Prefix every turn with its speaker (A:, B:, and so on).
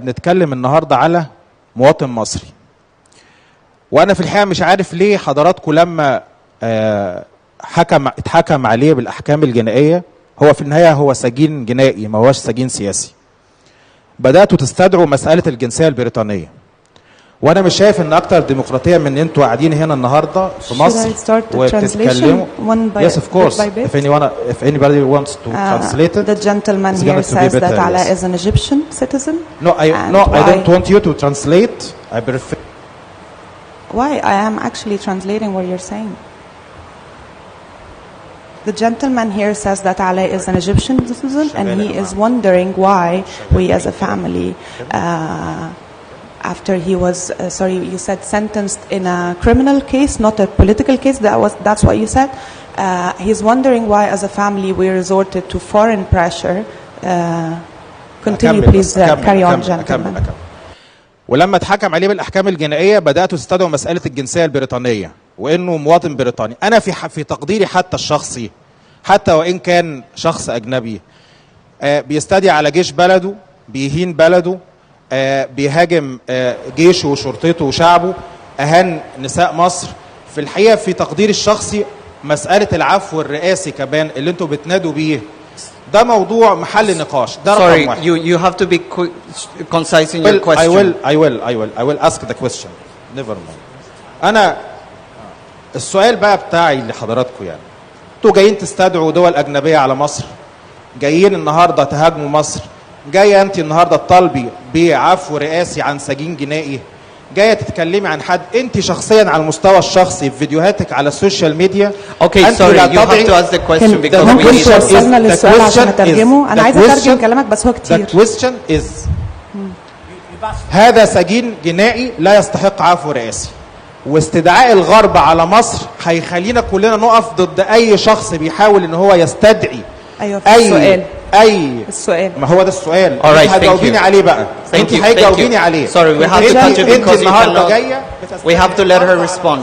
A: بنتكلم النهارده على مواطن مصري، وانا في الحقيقه مش عارف ليه حضراتكم لما اتحكم عليه بالاحكام الجنائيه، هو في النهايه هو سجين جنائي ما هوش سجين سياسي، بداتوا تستدعوا مساله الجنسيه البريطانيه، وانا مش شايف ان اكتر ديمقراطيه من ان انتوا قاعدين هنا النهارده في مصر وبتتكلموا. Yes, of course. If anybody wants to translate it.
B: The gentleman here says that Allah is an Egyptian citizen.
A: No, I don't want you to translate. I prefer.
B: Why? I am actually translating what you're saying. The gentleman here says that Allah is an Egyptian citizen, and he is wondering why we as a family, after he was, sorry, you said sentenced in a criminal case, not a political case. That's what you said. He's wondering why, as a family, we resorted to foreign pressure. Continue, please. Carry on, gentlemen.
A: ولما اتحكم عليه بالاحكام الجنائيه بداتوا تستدعوا مساله الجنسيه البريطانيه وانه مواطن بريطاني. انا في تقديري حتى الشخصي، حتى وان كان شخص اجنبي بيستدعي على جيش بلده، بيهين بلده، بيهاجم جيشه وشرطته وشعبه، اهان نساء مصر، في الحقيقه في تقديري الشخصي مساله العفو الرئاسي كمان اللي انتوا بتنادوا بيه ده موضوع محل نقاش. ده رقم واحد.
C: You have to be concise in your question.
A: I will ask the question. Never mind. أنا السؤال بقى بتاعي لحضراتكم، يعني انتوا جايين تستدعوا دول أجنبية على مصر، جايين النهارده تهاجموا مصر، جاية أنت النهارده تطالبي بعفو رئاسي عن سجين جنائي، جايه تتكلمي عن حد انت شخصيا على المستوى الشخصي في فيديوهاتك على السوشيال ميديا.
C: Okay, sorry, you have to ask the question because we
B: ممكن
C: need to.
B: توصلنا للسؤال عشان اترجمه. انا عايزه اترجم كلامك بس هو كتير.
A: The question is هذا سجين جنائي لا يستحق عفو رئاسي، واستدعاء الغرب على مصر هيخلينا كلنا نقف ضد اي شخص بيحاول ان هو يستدعي.
B: ايوه السؤال.
A: السؤال ما هو ده السؤال.
C: Alright,
A: هتجاوبيني عليه بقى. انت هتجاوبيني عليه.
C: Sorry, we have to touch it because you cannot. We have to let her respond.